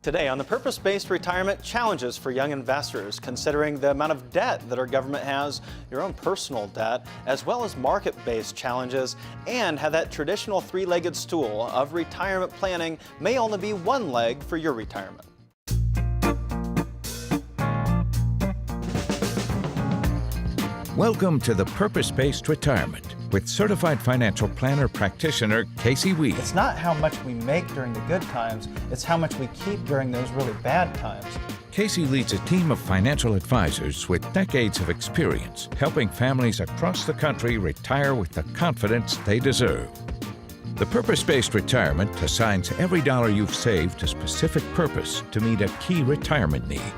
Today on the Purpose-Based Retirement Challenges for Young Investors, considering the amount of debt that our government has, your own personal debt, as well as market-based challenges, and how that traditional three-legged stool of retirement planning may only be one leg for your retirement. Welcome to the Purpose-Based Retirement with certified financial planner practitioner Casey Weade. It's not how much we make during the good times, it's how much we keep during those really bad times. Casey leads a team of financial advisors with decades of experience, helping families across the country retire with the confidence they deserve. The Purpose-Based Retirement assigns every dollar you've saved a specific purpose to meet a key retirement need.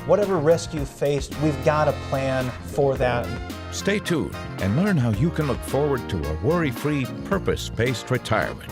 Whatever risk you faced, we've got a plan for that. Stay tuned and learn how you can look forward to a worry-free, purpose-based retirement.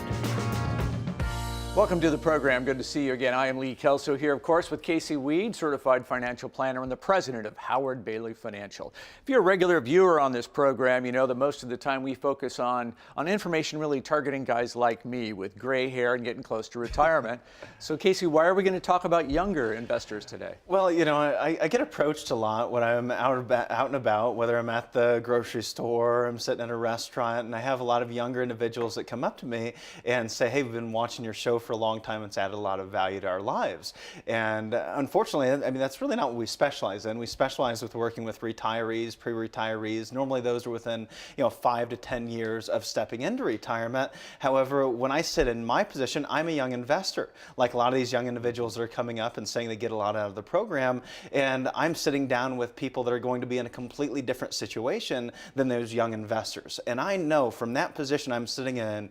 Welcome to the program. Good to see you again. I am Lee Kelso here, of course, with Casey Weade, certified financial planner and the president of Howard Bailey Financial. If you're a regular viewer on this program, you know that most of the time we focus on information really targeting guys like me with gray hair and getting close to retirement. So, Casey, why are we going to talk about younger investors today? Well, you know, I get approached a lot when I'm out and about, whether I'm at the grocery store, I'm sitting at a restaurant, and I have a lot of younger individuals that come up to me and say, hey, we've been watching your show for a long time. It's added a lot of value to our lives. And unfortunately, I mean, that's really not what we specialize in. We specialize with working with retirees, pre-retirees. Normally those are within, 5 to 10 years of stepping into retirement. However, when I sit in my position, I'm a young investor. Like a lot of these young individuals that are coming up and saying they get a lot out of the program, and I'm sitting down with people that are going to be in a completely different situation than those young investors. And I know from that position I'm sitting in,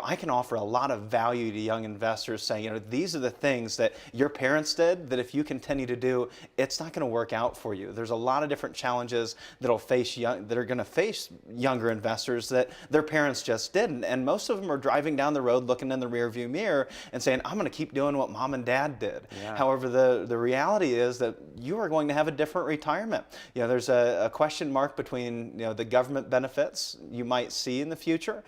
I can offer a lot of value to young investors, saying, these are the things that your parents did that if you continue to do, it's not going to work out for you. There's a lot of different challenges that are going to face younger investors that their parents just didn't. And most of them are driving down the road looking in the rearview mirror and saying, I'm going to keep doing what mom and dad did. Yeah. However, the reality is that you are going to have a different retirement. There's a question mark between the government benefits you might see in the future,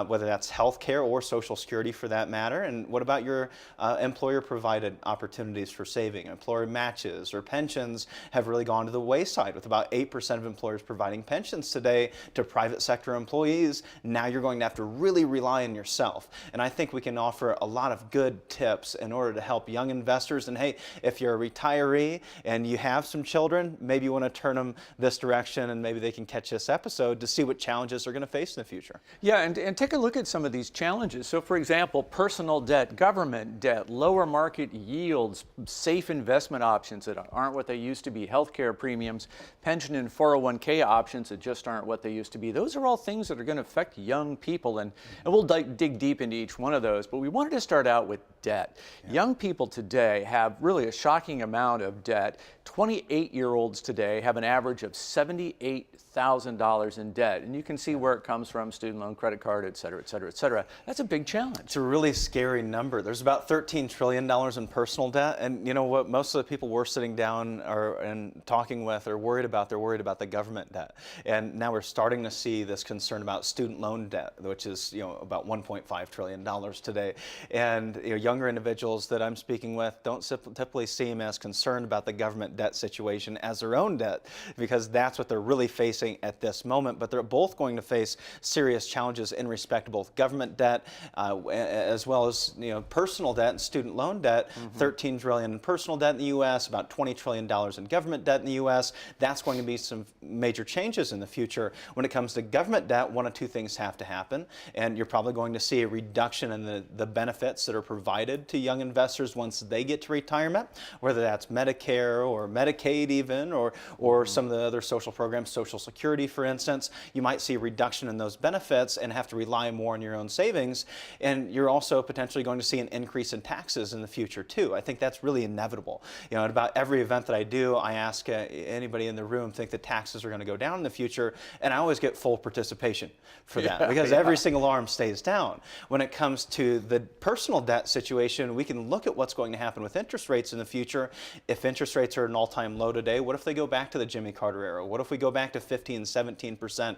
whether that's health care or Social Security for that matter. And what about your employer-provided opportunities for saving? Employer matches or pensions have really gone to the wayside, with about 8% of employers providing pensions today to private sector employees. Now you're going to have to really rely on yourself. And I think we can offer a lot of good tips in order to help young investors. And hey, if you're a retiree and you have some children, maybe you want to turn them this direction and maybe they can catch this episode to see what challenges they're going to face in the future. Yeah, and take a look at some of these challenges. So for example, personal debt, government debt, lower market yields, safe investment options that aren't what they used to be, healthcare premiums, pension and 401k options that just aren't what they used to be. Those are all things that are going to affect young people, and we'll dig deep into each one of those. But we wanted to start out with debt. Yeah. Young people today have really a shocking amount of debt. 28-year-olds today have an average of $78,000 in debt. And you can see where it comes from: student loan, credit card, et cetera, et cetera, et cetera. That's a big challenge. It's a really scary number. There's about $13 trillion in personal debt. And you know what? Most of the people we're sitting down and talking with are worried about. They're worried about the government debt. And now we're starting to see this concern about student loan debt, which is about $1.5 trillion today. And younger individuals that I'm speaking with don't typically seem as concerned about the government debt situation as their own debt, because that's what they're really facing at this moment. But they're both going to face serious challenges in respect to both government debt as well as personal debt and student loan debt. 13 trillion in personal debt in the U.S., about $20 trillion in government debt in the U.S. That's going to be some major changes in the future. When it comes to government debt, one of two things have to happen, and you're probably going to see a reduction in the benefits that are provided to young investors once they get to retirement, whether that's Medicare or Medicaid even, or some of the other social programs, Social Security, for instance. You might see a reduction in those benefits and have to rely more on your own savings. And you're also potentially going to see an increase in taxes in the future too. I think that's really inevitable. At about every event that I do, I ask anybody in the room, think that taxes are going to go down in the future, and I always get full participation for that, because every single arm stays down. When it comes to the personal debt situation, we can look at what's going to happen with interest rates in the future. If interest rates are at an all-time low today, what if they go back to the Jimmy Carter era? What if we go back to 15, 17%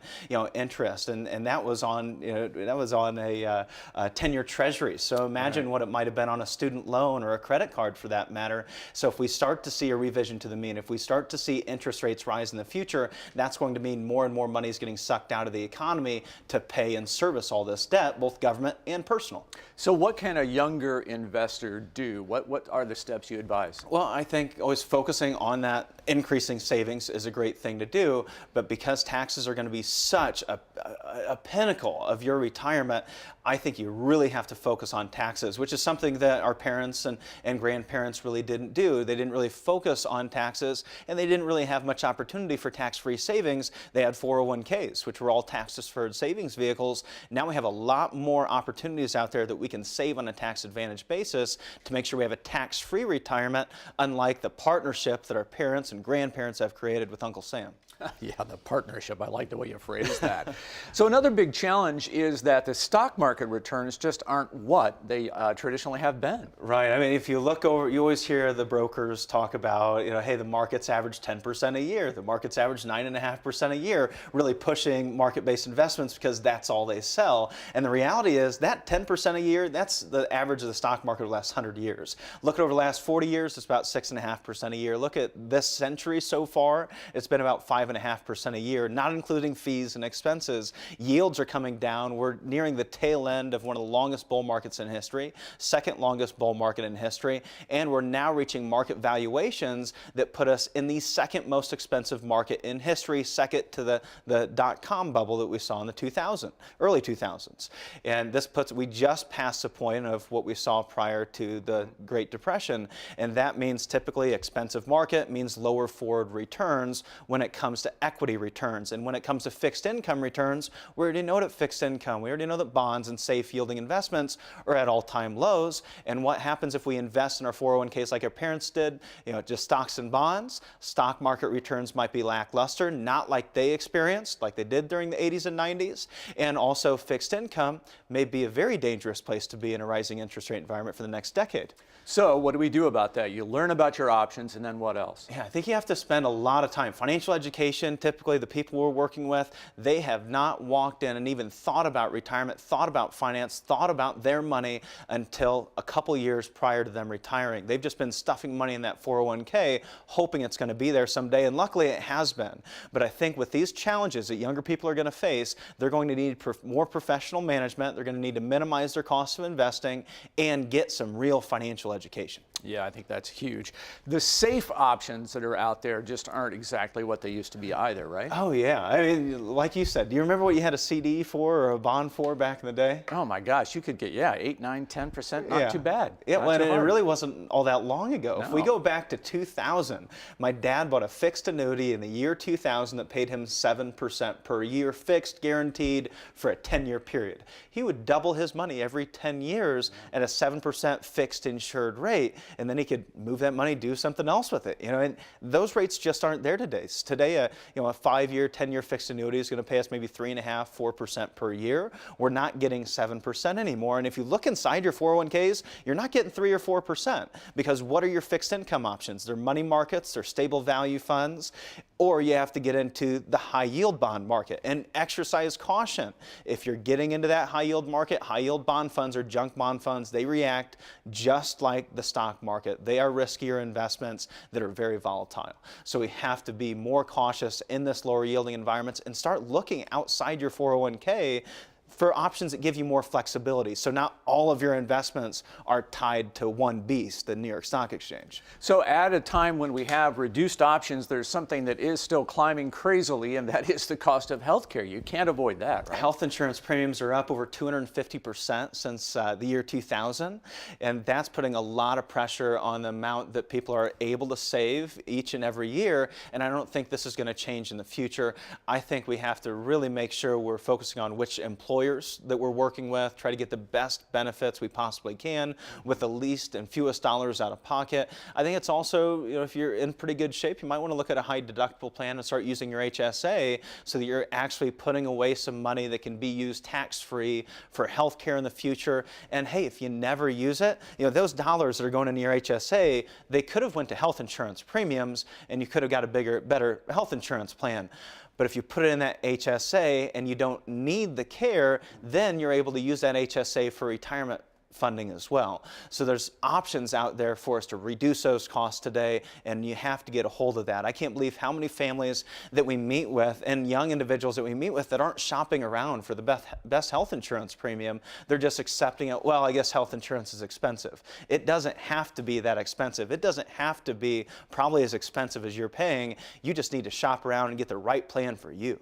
interest? And that was on a 10-year Treasury. So imagine what it might have been on a student loan or a credit card for that matter. So if we start to see a revision to the mean, if we start to see interest rates rise in the future, that's going to mean more and more money is getting sucked out of the economy to pay and service all this debt, both government and personal. So what can a younger investor do? What are the steps you advise? Well, I think always focusing on that increasing savings is a great thing to do, but because taxes are going to be such a pinnacle of your retirement, I think you really have to focus on taxes, which is something that our parents and grandparents really didn't do. They didn't really focus on taxes, and they didn't really have much opportunity for tax-free savings. They had 401ks, which were all tax-deferred savings vehicles. Now we have a lot more opportunities out there that we can save on a tax-advantaged basis to make sure we have a tax-free retirement, unlike the partnership that our parents and grandparents have created with Uncle Sam. Yeah, the partnership. I like the way you phrased that. So another big challenge is that the stock market returns just aren't what they traditionally have been. Right. I mean, if you look over, you always hear the brokers talk about, hey, the market's average 10% a year. The market's average 9.5% a year, really pushing market-based investments because that's all they sell. And the reality is that 10% a year, that's the average of the stock market over the last 100 years. Look at over the last 40 years, it's about 6.5% a year. Look at this century so far, it's been about 5.5% a year, not including fees and expenses. Yields are coming down. We're nearing the tail end of one of the longest bull markets in history, second longest bull market in history, and we're now reaching market valuations that put us in the second most expensive market in history, second to the dot-com bubble that we saw in the early 2000s. And this puts, we just passed the point of what we saw prior to the Great Depression, and that means typically expensive market means lower forward returns when it comes to equity returns. And when it comes to fixed income returns, we already know that fixed income, we already know that bonds and safe yielding investments are at all-time lows. And what happens if we invest in our 401ks like our parents did, just stocks and bonds? Stock market returns might be lackluster, not like they experienced, like they did during the 80s and 90s. And also fixed income may be a very dangerous place to be in a rising interest rate environment for the next decade. So what do we do about that? You learn about your options, and then what else? Yeah, I think you have to spend a lot of time. Financial education, typically the people we're working with, they have not walked in and even thought about retirement, thought about finance, thought about their money until a couple years prior to them retiring. They've just been stuffing money in that 401k, hoping it's going to be there someday, and luckily it has been. But I think with these challenges that younger people are going to face, they're going to need more professional management, they're going to need to minimize their cost of investing, and get some real financial education. Yeah, I think that's huge. The safe options that are out there just aren't exactly what they used to be either, right? Oh yeah, I mean, like you said, do you remember what you had a CD for or a bond for back in the day? Oh my gosh, you could get, 8, 9, 10%, not too bad. Yeah, not well, too and it hard. really wasn't all that long ago. No. If we go back to 2000, my dad bought a fixed annuity in the year 2000 that paid him 7% per year, fixed, guaranteed for a 10-year period. He would double his money every 10 years at a 7% fixed insured rate, and then he could move that money, do something else with it. And those rates just aren't there today. Today, a 5-year, 10-year fixed annuity is going to pay us maybe 3.5%, 4% per year. We're not getting 7% anymore. And if you look inside your 401ks, you're not getting 3 or 4%, because what are your fixed income options? They're money markets, they're stable value funds, or you have to get into the high yield bond market. And exercise caution. If you're getting into that high yield market, high yield bond funds or junk bond funds, they react just like the stock market. They are riskier investments that are very volatile. So we have to be more cautious in this lower yielding environments and start looking outside your 401k for options that give you more flexibility. So not all of your investments are tied to one beast, the New York Stock Exchange. So at a time when we have reduced options, there's something that is still climbing crazily, and that is the cost of healthcare. You can't avoid that, right? Health insurance premiums are up over 250% since the year 2000, and that's putting a lot of pressure on the amount that people are able to save each and every year, and I don't think this is going to change in the future. I think we have to really make sure we're focusing on which employers that we're working with, try to get the best benefits we possibly can with the least and fewest dollars out of pocket. I think it's also, if you're in pretty good shape, you might want to look at a high deductible plan and start using your HSA so that you're actually putting away some money that can be used tax-free for health care in the future. And hey, if you never use it, those dollars that are going into your HSA, they could have went to health insurance premiums and you could have got a better health insurance plan. But if you put it in that HSA and you don't need the care, then you're able to use that HSA for retirement funding as well. So there's options out there for us to reduce those costs today, and you have to get a hold of that. I can't believe how many families that we meet with and young individuals that we meet with that aren't shopping around for the best health insurance premium. They're just accepting it. Well, I guess health insurance is expensive. It doesn't have to be that expensive. It doesn't have to be probably as expensive as you're paying. You just need to shop around and get the right plan for you.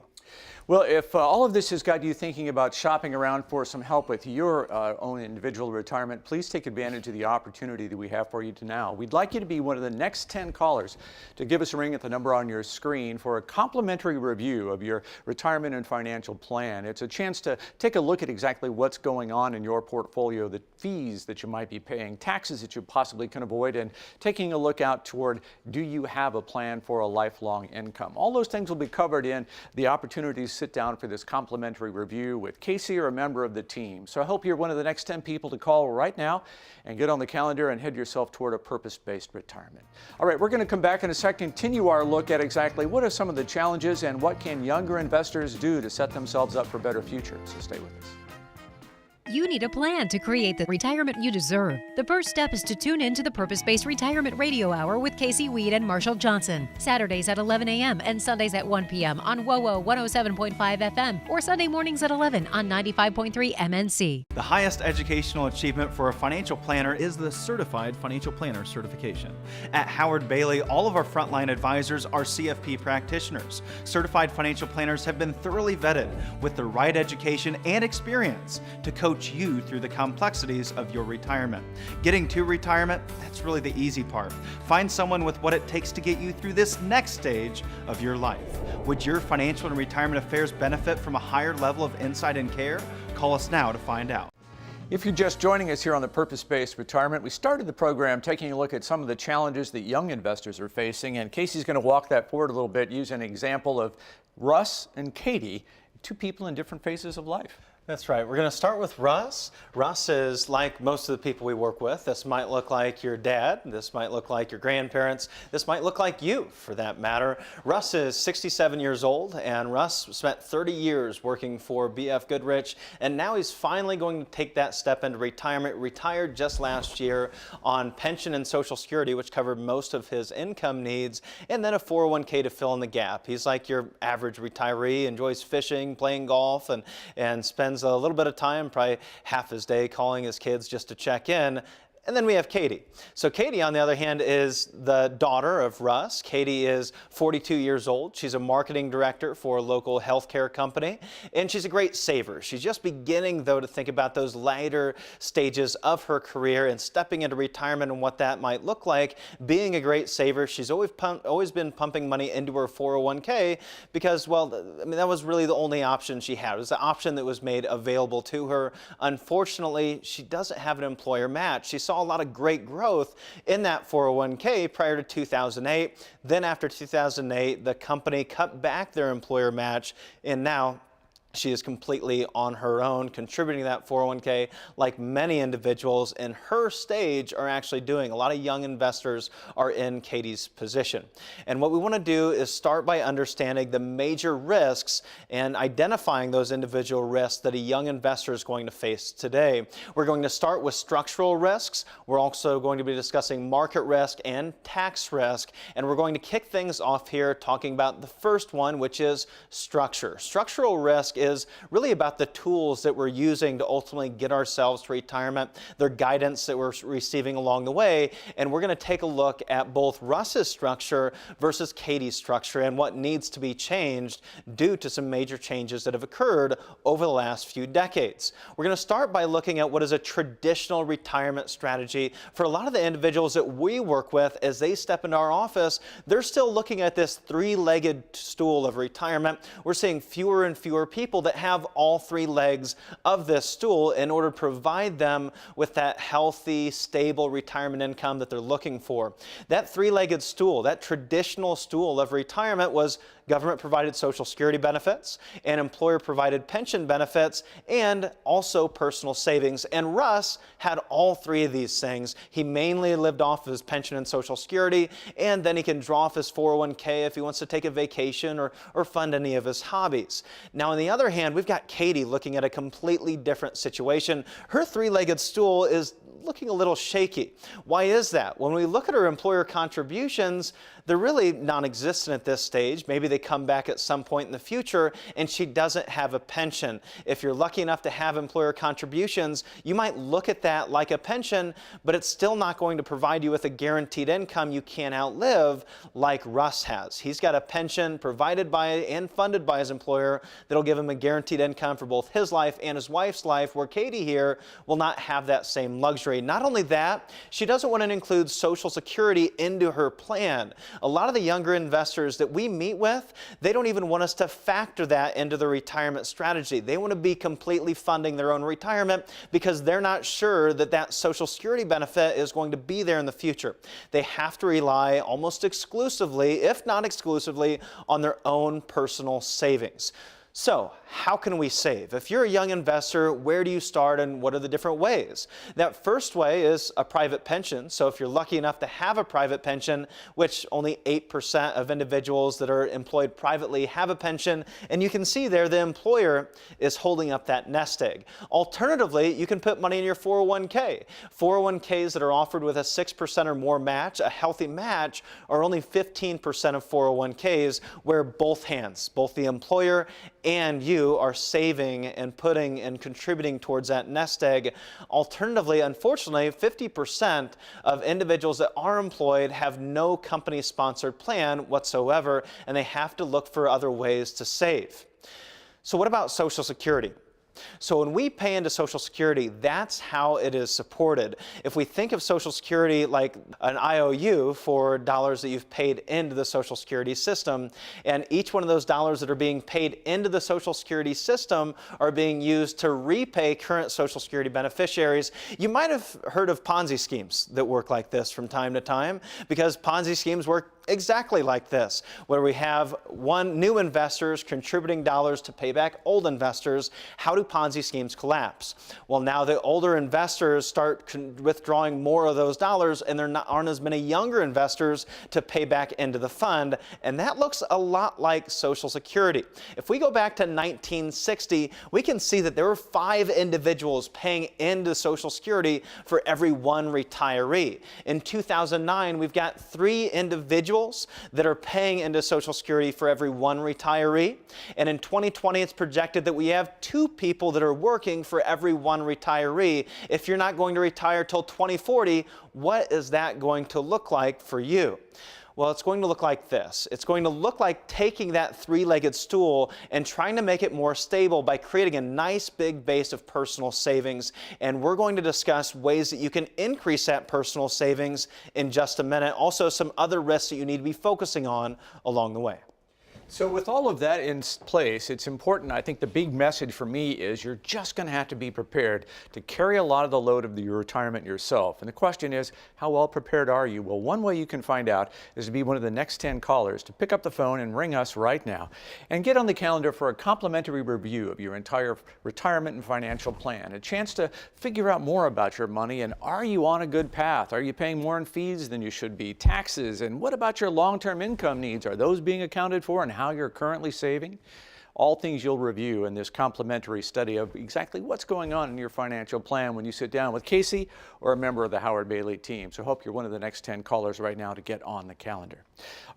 Well, if all of this has got you thinking about shopping around for some help with your own individual retirement, please take advantage of the opportunity that we have for you now. We'd like you to be one of the next 10 callers to give us a ring at the number on your screen for a complimentary review of your retirement and financial plan. It's a chance to take a look at exactly what's going on in your portfolio, the fees that you might be paying, taxes that you possibly can avoid, and taking a look out toward, do you have a plan for a lifelong income? All those things will be covered in the opportunities sit down for this complimentary review with Casey or a member of the team. So I hope you're one of the next 10 people to call right now and get on the calendar and head yourself toward a purpose-based retirement. All right, we're going to come back in a second, continue our look at exactly what are some of the challenges and what can younger investors do to set themselves up for better futures. So stay with us. You need a plan to create the retirement you deserve. The first step is to tune in to the Purpose-Based Retirement Radio Hour with Casey Weade and Marshall Johnson. Saturdays at 11 a.m. and Sundays at 1 p.m. on WOWO 107.5 FM or Sunday mornings at 11 on 95.3 MNC. The highest educational achievement for a financial planner is the Certified Financial Planner certification. At Howard Bailey, all of our frontline advisors are CFP practitioners. Certified financial planners have been thoroughly vetted with the right education and experience to coach you through the complexities of your retirement. Getting to retirement, that's really the easy part. Find someone with what it takes to get you through this next stage of your life. Would your financial and retirement affairs benefit from a higher level of insight and care? Call us now to find out. If you're just joining us here on the Purpose-Based Retirement, we started the program taking a look at some of the challenges that young investors are facing, and Casey's going to walk that forward a little bit using an example of Russ and Katie, two people in different phases of life. That's right. We're going to start with Russ. Russ is like most of the people we work with. This might look like your dad. This might look like your grandparents. This might look like you, for that matter. Russ is 67 years old, and Russ spent 30 years working for B.F. Goodrich, and now he's finally going to take that step into retirement. Retired just last year on pension and Social Security, which covered most of his income needs, and then a 401k to fill in the gap. He's like your average retiree, enjoys fishing, playing golf, and spends a little bit of time, probably half his day, calling his kids just to check in. And then we have Katie. So Katie, on the other hand, is the daughter of Russ. Katie is 42 years old. She's a marketing director for a local healthcare company, and she's a great saver. She's just beginning, though, to think about those later stages of her career and stepping into retirement and what that might look like. Being a great saver, she's always been pumping money into her 401k because, well, I mean, that was really the only option she had. It was the option that was made available to her. Unfortunately, she doesn't have an employer match. She saw a lot of great growth in that 401k prior to 2008. Then after 2008, the company cut back their employer match, and now she is completely on her own, contributing to that 401k like many individuals in her stage are actually doing. A lot of young investors are in Katie's position. And what we want to do is start by understanding the major risks and identifying those individual risks that a young investor is going to face today. We're going to start with structural risks. We're also going to be discussing market risk and tax risk. And we're going to kick things off here talking about the first one, which is structure. Structural risk is really about the tools that we're using to ultimately get ourselves to retirement, their guidance that we're receiving along the way, and we're going to take a look at both Russ's structure versus Katie's structure and what needs to be changed due to some major changes that have occurred over the last few decades. We're going to start by looking at what is a traditional retirement strategy. For a lot of the individuals that we work with, as they step into our office, they're still looking at this three-legged stool of retirement. We're seeing fewer and fewer people that have all three legs of this stool in order to provide them with that healthy, stable retirement income that they're looking for. That three-legged stool, that traditional stool of retirement, was government-provided Social Security benefits and employer-provided pension benefits and also personal savings. And Russ had all three of these things. He mainly lived off of his pension and Social Security, and then he can draw off his 401k if he wants to take a vacation or fund any of his hobbies. Now, on the other other hand, we've got Katie looking at a completely different situation. Her three-legged stool is looking a little shaky. Why is that? When we look at her employer contributions, they're really non-existent at this stage. Maybe they come back at some point in the future, and she doesn't have a pension. If you're lucky enough to have employer contributions, you might look at that like a pension, but it's still not going to provide you with a guaranteed income you can't outlive like Russ has. He's got a pension provided by and funded by his employer that'll give him a guaranteed income for both his life and his wife's life, where Katie here will not have that same luxury. Not only that, she doesn't want to include Social Security into her plan. A lot of the younger investors that we meet with, they don't even want us to factor that into their retirement strategy. They want to be completely funding their own retirement because they're not sure that that Social Security benefit is going to be there in the future. They have to rely almost exclusively, if not exclusively, on their own personal savings. So, how can we save? If you're a young investor, where do you start and what are the different ways? That first way is a private pension. So if you're lucky enough to have a private pension, which only 8% of individuals that are employed privately have a pension, and you can see there the employer is holding up that nest egg. Alternatively, you can put money in your 401k. 401ks that are offered with a 6% or more match, a healthy match, are only 15% of 401ks, where both hands, both the employer and you are saving and putting and contributing towards that nest egg. Alternatively, unfortunately, 50% of individuals that are employed have no company-sponsored plan whatsoever, and they have to look for other ways to save. So what about Social Security? So when we pay into Social Security, that's how it is supported. If we think of Social Security like an IOU for dollars that you've paid into the Social Security system, and each one of those dollars that are being paid into the Social Security system are being used to repay current Social Security beneficiaries. You might have heard of Ponzi schemes that work like this from time to time, because Ponzi schemes work exactly like this, where we have new investors contributing dollars to pay back old investors. How do Ponzi schemes collapse? Well, now the older investors start withdrawing more of those dollars, and there aren't as many younger investors to pay back into the fund, and that looks a lot like Social Security. If we go back to 1960, we can see that there were 5 individuals paying into Social Security for every 1 retiree. In 2009, we've got 3 individuals that are paying into Social Security for every 1 retiree. And in 2020, it's projected that we have 2 people that are working for every 1 retiree. If you're not going to retire till 2040, what is that going to look like for you? Well, it's going to look like this. It's going to look like taking that 3-legged stool and trying to make it more stable by creating a nice big base of personal savings. And we're going to discuss ways that you can increase that personal savings in just a minute. Also, some other risks that you need to be focusing on along the way. So with all of that in place, it's important. I think the big message for me is you're just going to have to be prepared to carry a lot of the load of your retirement yourself. And the question is, how well prepared are you? Well, one way you can find out is to be one of the next 10 callers, to pick up the phone and ring us right now and get on the calendar for a complimentary review of your entire retirement and financial plan, a chance to figure out more about your money and are you on a good path? Are you paying more in fees than you should be? Taxes, and what about your long-term income needs? Are those being accounted for, and how you're currently saving? All things you'll review in this complimentary study of exactly what's going on in your financial plan when you sit down with Casey or a member of the Howard Bailey team. So I hope you're one of the next 10 callers right now to get on the calendar.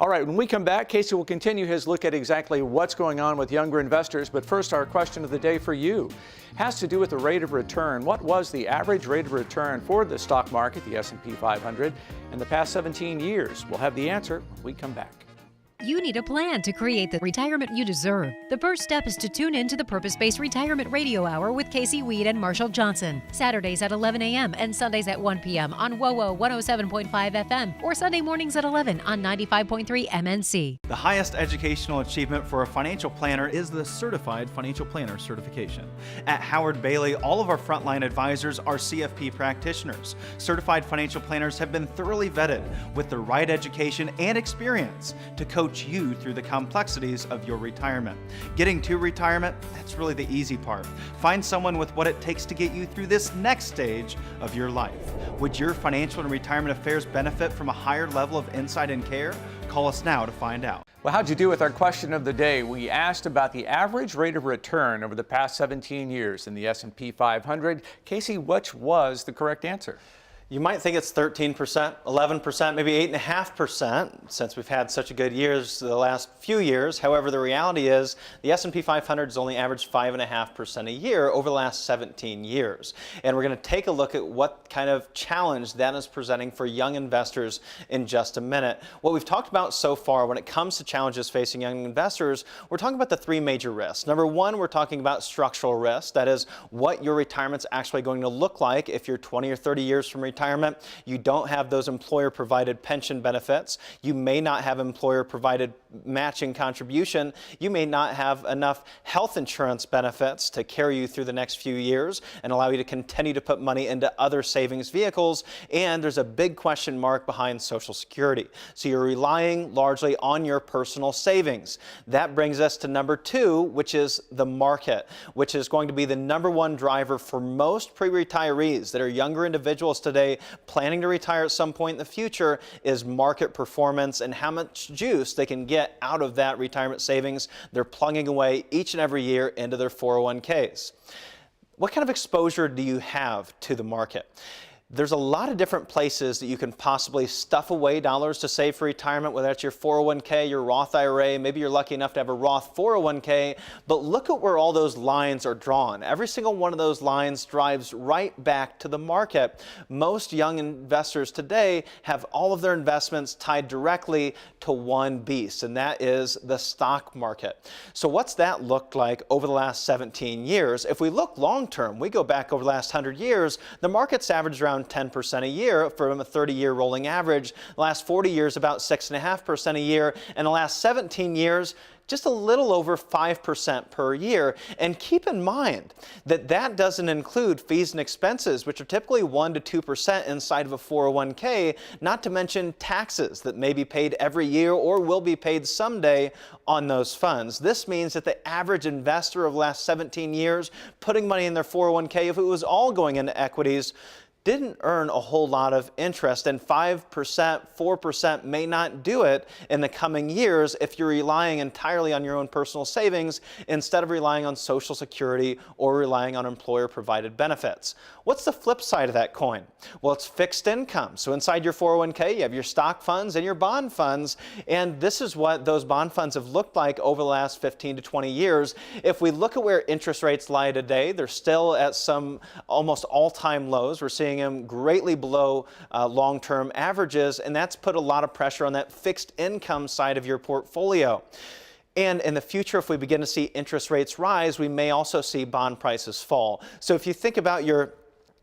All right, when we come back, Casey will continue his look at exactly what's going on with younger investors. But first, our question of the day for you has to do with the rate of return. What was the average rate of return for the stock market, the S&P 500, in the past 17 years? We'll have the answer when we come back. You need a plan to create the retirement you deserve. The first step is to tune in to the Purpose-Based Retirement Radio Hour with Casey Weade and Marshall Johnson. Saturdays at 11 a.m. and Sundays at 1 p.m. on WOWO 107.5 FM or Sunday mornings at 11 on 95.3 MNC. The highest educational achievement for a financial planner is the Certified Financial Planner certification. At Howard Bailey, all of our frontline advisors are CFP practitioners. Certified financial planners have been thoroughly vetted with the right education and experience to coach coach you through the complexities of your retirement. Getting to retirement, that's really the easy part. Find someone with what it takes to get you through this next stage of your life. Would your financial and retirement affairs benefit from a higher level of insight and care? Call us now to find out. Well, how'd you do with our question of the day? We asked about the average rate of return over the past 17 years in the S&P 500. Casey, which was the correct answer? You might think it's 13%, 11%, maybe 8.5% since we've had such a good years the last few years. However, the reality is the S&P 500 has only averaged 5.5% a year over the last 17 years. And we're going to take a look at what kind of challenge that is presenting for young investors in just a minute. What we've talked about so far when it comes to challenges facing young investors, we're talking about the three major risks. Number one, we're talking about structural risk. That is what your retirement's actually going to look like if you're 20 or 30 years from retirement. You don't have those employer-provided pension benefits. You may not have employer-provided matching contribution. You may not have enough health insurance benefits to carry you through the next few years and allow you to continue to put money into other savings vehicles. And there's a big question mark behind Social Security. So you're relying largely on your personal savings. That brings us to number two, which is the market, which is going to be the number one driver for most pre-retirees that are younger individuals today planning to retire at some point in the future, is market performance and how much juice they can get out of that retirement savings they're plugging away each and every year into their 401ks. What kind of exposure do you have to the market? There's a lot of different places that you can possibly stuff away dollars to save for retirement, whether that's your 401k, your Roth IRA, maybe you're lucky enough to have a Roth 401k, but look at where all those lines are drawn. Every single one of those lines drives right back to the market. Most young investors today have all of their investments tied directly to one beast, and that is the stock market. So what's that looked like over the last 17 years? If we look long term, we go back over the last 100 years, the market's averaged around 10% a year from a 30-year rolling average. The last 40 years, about 6.5% a year. And the last 17 years, just a little over 5% per year. And keep in mind that that doesn't include fees and expenses, which are typically 1 to 2% inside of a 401k, not to mention taxes that may be paid every year or will be paid someday on those funds. This means that the average investor of the last 17 years putting money in their 401k, if it was all going into equities, didn't earn a whole lot of interest, and 5%, 4% may not do it in the coming years if you're relying entirely on your own personal savings instead of relying on Social Security or relying on employer-provided benefits. What's the flip side of that coin? Well, it's fixed income. So inside your 401k, you have your stock funds and your bond funds, and this is what those bond funds have looked like over the last 15 to 20 years. If we look at where interest rates lie today, they're still at some almost all-time lows. We're seeing them greatly below long-term averages, and that's put a lot of pressure on that fixed income side of your portfolio. And in the future, if we begin to see interest rates rise, we may also see bond prices fall. So if you think about your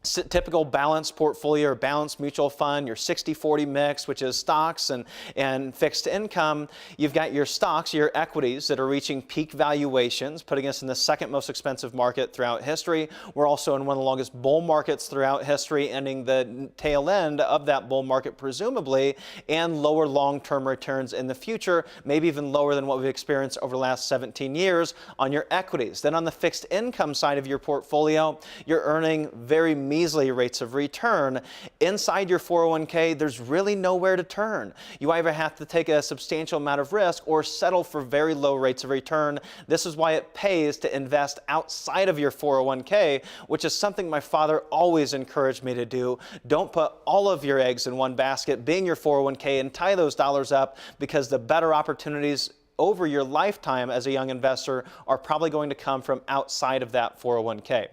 typical balanced portfolio or balanced mutual fund, your 60-40 mix, which is stocks and fixed income, you've got your stocks, your equities that are reaching peak valuations, putting us in the second most expensive market throughout history. We're also in one of the longest bull markets throughout history, ending the tail end of that bull market presumably, and lower long-term returns in the future, maybe even lower than what we've experienced over the last 17 years on your equities. Then on the fixed income side of your portfolio, you're earning very measly rates of return. Inside your 401k, there's really nowhere to turn. You either have to take a substantial amount of risk or settle for very low rates of return. This is why it pays to invest outside of your 401k, which is something my father always encouraged me to do. Don't put all of your eggs in one basket, being your 401k, and tie those dollars up, because the better opportunities over your lifetime as a young investor are probably going to come from outside of that 401k.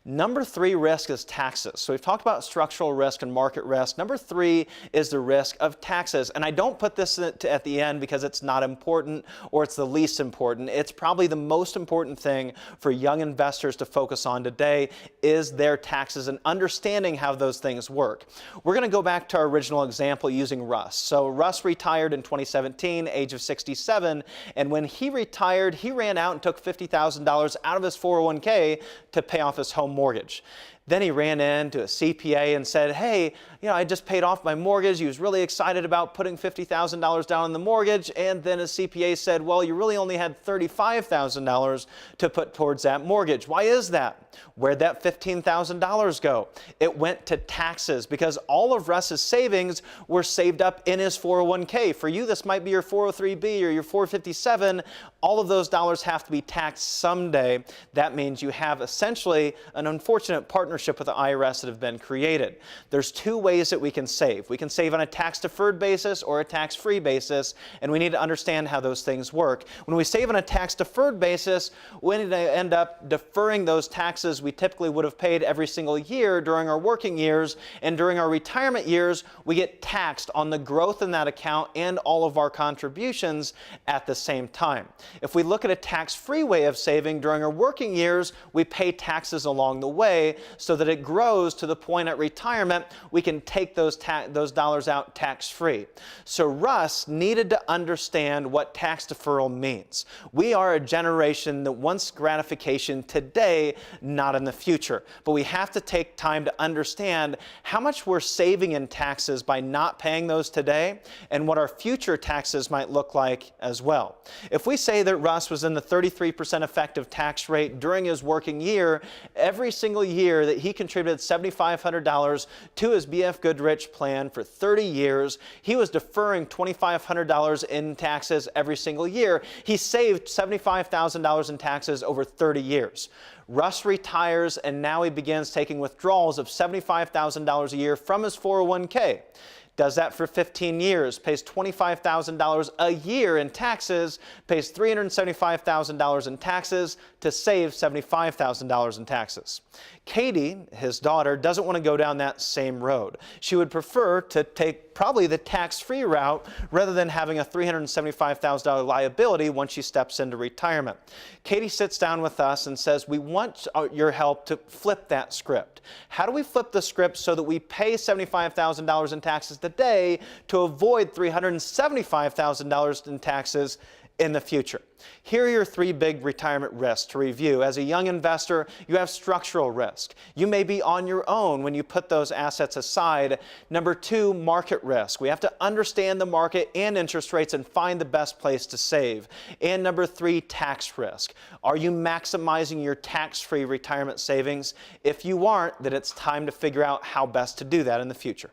Number three risk is taxes. So we've talked about structural risk and market risk. Number three is the risk of taxes. And I don't put this at the end because it's not important or it's the least important. It's probably the most important thing for young investors to focus on today is their taxes and understanding how those things work. We're going to go back to our original example using Russ. So Russ retired in 2017, age of 67. And when he retired, he ran out and took $50,000 out of his 401k to pay off his home mortgage. Then he ran into a CPA and said, hey, I just paid off my mortgage. He was really excited about putting $50,000 down on the mortgage. And then a CPA said, well, you really only had $35,000 to put towards that mortgage. Why is that? Where'd that $15,000 go? It went to taxes because all of Russ's savings were saved up in his 401k. For you, this might be your 403b or your 457. All of those dollars have to be taxed someday. That means you have essentially an unfortunate partnership with the IRS that have been created. There's two ways that we can save. We can save on a tax-deferred basis or a tax-free basis, and we need to understand how those things work. When we save on a tax-deferred basis, we end up deferring those taxes we typically would have paid every single year during our working years, and during our retirement years, we get taxed on the growth in that account and all of our contributions at the same time. If we look at a tax-free way of saving during our working years, we pay taxes along the way so that it grows to the point at retirement we can take those dollars out tax-free. So Russ needed to understand what tax deferral means. We are a generation that wants gratification today, not in the future. But we have to take time to understand how much we're saving in taxes by not paying those today and what our future taxes might look like as well. If we say that Russ was in the 33% effective tax rate during his working year, every single year that he contributed $7,500 to his BF Goodrich plan for 30 years, he was deferring $2,500 in taxes every single year. He saved $75,000 in taxes over 30 years. Russ retires, and now he begins taking withdrawals of $75,000 a year from his 401k. Does that for 15 years, pays $25,000 a year in taxes, pays $375,000 in taxes to save $75,000 in taxes. Katie, his daughter, doesn't want to go down that same road. She would prefer to take probably the tax-free route rather than having a $375,000 liability once she steps into retirement. Katie sits down with us and says, we want your help to flip that script. How do we flip the script so that we pay $75,000 in taxes today to avoid $375,000 in taxes in the future? Here are your three big retirement risks to review. As a young investor, you have structural risk. You may be on your own when you put those assets aside. Number two, market risk. We have to understand the market and interest rates and find the best place to save. And number three, tax risk. Are you maximizing your tax-free retirement savings? If you aren't, then it's time to figure out how best to do that in the future.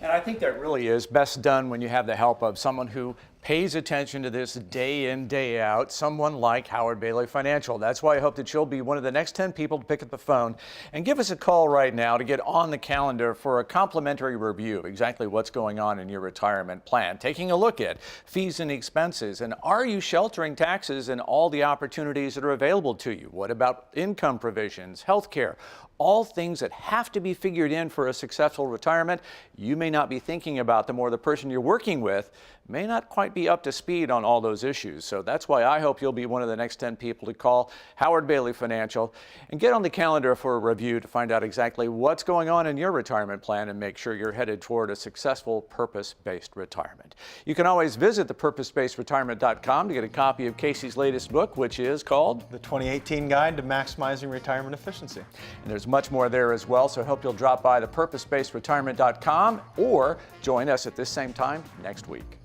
And I think that really is best done when you have the help of someone who pays attention to this day in, day out, someone like Howard Bailey Financial. That's why I hope that you'll be one of the next 10 people to pick up the phone and give us a call right now to get on the calendar for a complimentary review of exactly what's going on in your retirement plan, taking a look at fees and expenses, and are you sheltering taxes and all the opportunities that are available to you? What about income provisions, health care? All things that have to be figured in for a successful retirement. You may not be thinking about them, or the person you're working with may not quite be up to speed on all those issues. So that's why I hope you'll be one of the next 10 people to call Howard Bailey Financial and get on the calendar for a review to find out exactly what's going on in your retirement plan and make sure you're headed toward a successful purpose-based retirement. You can always visit thepurposebasedretirement.com to get a copy of Casey's latest book, which is called The 2018 Guide to Maximizing Retirement Efficiency. And there's much more there as well, so I hope you'll drop by thepurposebasedretirement.com or join us at this same time next week.